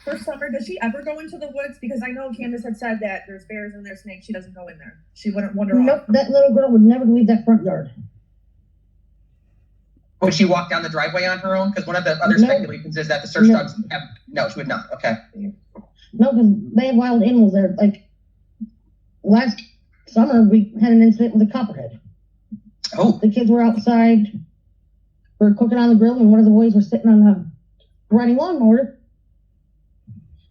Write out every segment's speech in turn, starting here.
for summer, does she ever go into the woods? Because I know Candus had said that there's bears and there's snakes. She doesn't go in there. She wouldn't wander off. Nope, that little girl would never leave that front yard. Would she walk down the driveway on her own? Because one of the other speculations is that the search dogs have... No, she would not. Okay. No, because they have wild animals there. Like, last summer, we had an incident with a copperhead. Oh. The kids were outside. We were cooking on the grill, and one of the boys was sitting on the riding lawnmower.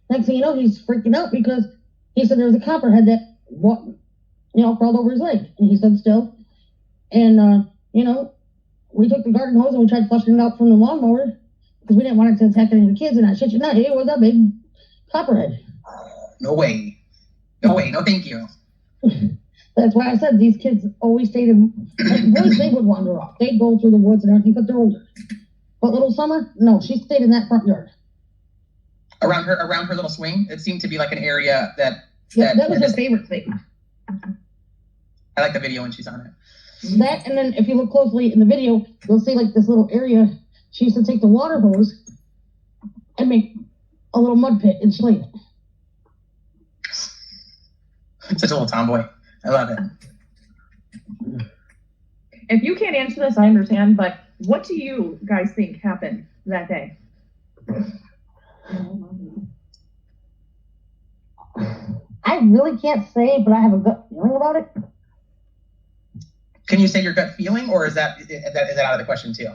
Next thing you know, he's freaking out because he said there was a copperhead that, crawled over his leg. And he stood still. And, we took the garden hose and we tried flushing it out from the lawnmower because we didn't want it to attack any of the kids. And I shit you not, it was a big copperhead. No way. No way. No, thank you. That's why I said these kids always stayed in. Boys, they would wander off. They'd go through the woods and everything, but they're older. But little Summer, no, she stayed in that front yard. Around her little swing, it seemed to be like an area that. Yeah, that was her favorite thing. I like the video when she's on it. That, and then if you look closely in the video, you'll see like this little area. She used to take the water hose and make a little mud pit and slate it. Such a little tomboy. I love it. If you can't answer this, I understand, but what do you guys think happened that day? I really can't say, but I have a gut feeling about it. Can you say your gut feeling, or is that out of the question too?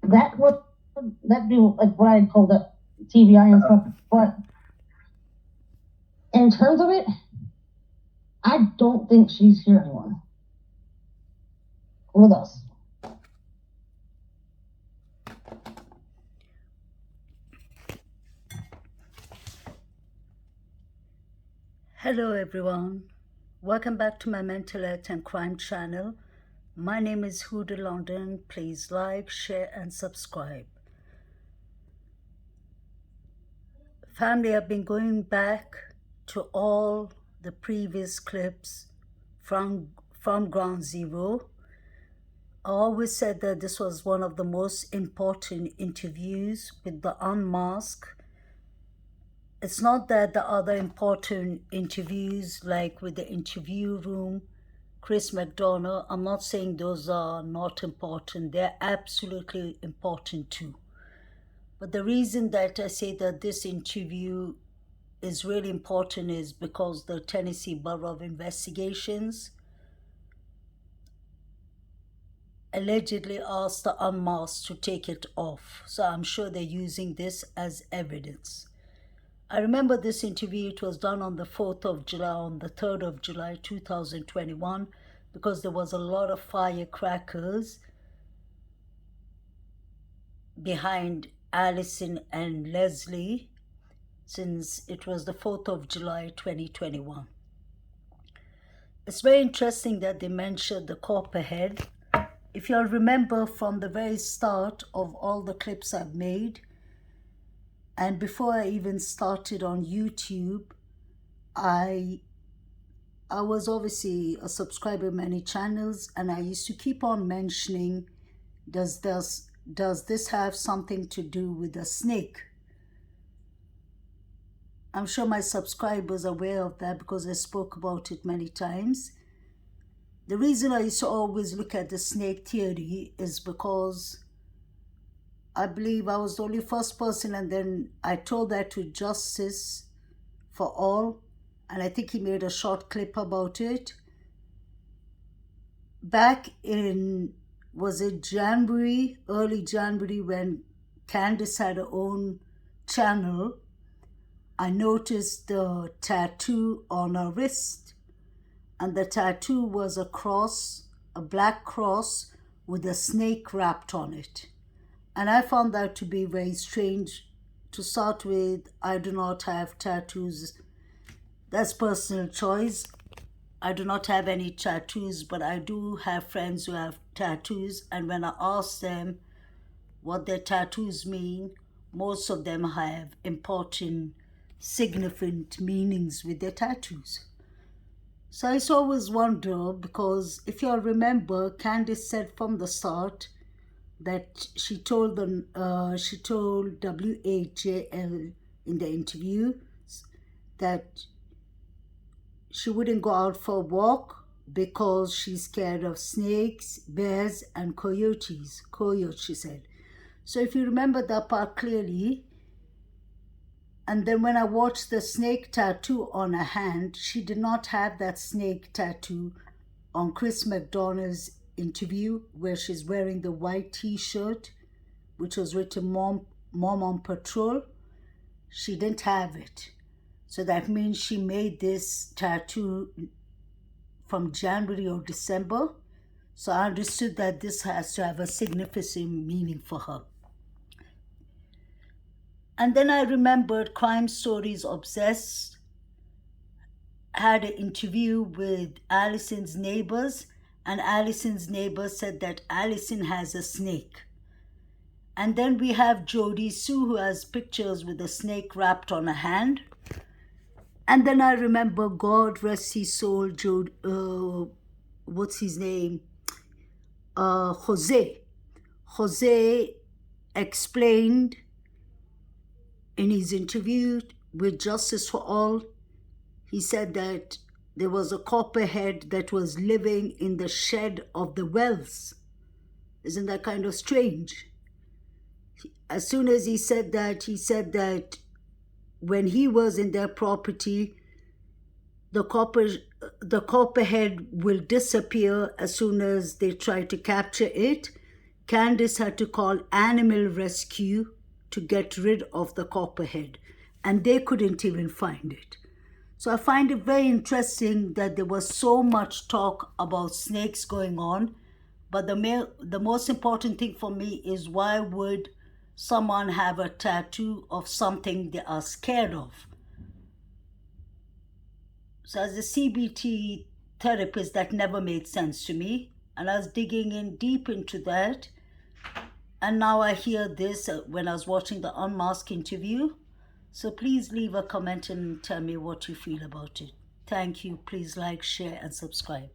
That do like what I called up TBI and stuff, but in terms of it, I don't think she's here anymore with us. Hello everyone, welcome back to my mental health and crime channel. My name is Huda London. Please like, share and subscribe. Family, I've been going back to all the previous clips from Ground Zero. I always said that this was one of the most important interviews with the unmasked. It's not that the other important interviews, like with the interview room, Chris McDonough, I'm not saying those are not important. They're absolutely important too. But the reason that I say that this interview is really important is because the Tennessee Bureau of Investigations allegedly asked the unmasked to take it off. So I'm sure they're using this as evidence. I remember this interview, it was done on the 4th of July, on the 3rd of July 2021, because there was a lot of firecrackers behind Allison and Leslie, since it was the 4th of July 2021. It's very interesting that they mentioned the Copperhead. If you'll remember from the very start of all the clips I've made, and before I even started on YouTube, I was obviously a subscriber of many channels, and I used to keep on mentioning, does this have something to do with a snake? I'm sure my subscribers are aware of that because I spoke about it many times. The reason I used to always look at the snake theory is because I believe I was the only first person, and then I told that to Justice for All, and I think he made a short clip about it. Back in, was it January, early January, when Candus had her own channel, I noticed the tattoo on her wrist, and the tattoo was a cross, a black cross with a snake wrapped on it. And I found that to be very strange. To start with, I do not have tattoos. That's personal choice. I do not have any tattoos, but I do have friends who have tattoos. And when I ask them what their tattoos mean, most of them have important, significant meanings with their tattoos. So I always wonder, because if you all remember, Candus said from the start that she told WHJL in the interview that she wouldn't go out for a walk because she's scared of snakes, bears, and coyotes. Coyotes, she said. So if you remember that part clearly, and then when I watched the snake tattoo on her hand, she did not have that snake tattoo on Chris McDonough's interview where she's wearing the white t-shirt, which was written Mom on Patrol. She didn't have it. So that means she made this tattoo from January or December. So I understood that this has to have a significant meaning for her. And then I remembered Crime Stories Obsessed had an interview with Allison's neighbors, and Allison's neighbors said that Allison has a snake. And then we have Jody Sue, who has pictures with a snake wrapped on a hand. And then I remember, God rest his soul, what's his name? Jose. Jose explained in his interview with Justice for All, he said that there was a copperhead that was living in the shed of the Wells. Isn't that kind of strange? As soon as he said that when he was in their property, the copperhead will disappear as soon as they try to capture it. Candus had to call animal rescue to get rid of the copperhead, and they couldn't even find it. So I find it very interesting that there was so much talk about snakes going on, but the most important thing for me is, why would someone have a tattoo of something they are scared of? So as a CBT therapist, that never made sense to me, and I was digging in deep into that. And now I hear this when I was watching the Unmasked interview. So please leave a comment and tell me what you feel about it. Thank you. Please like, share, and subscribe.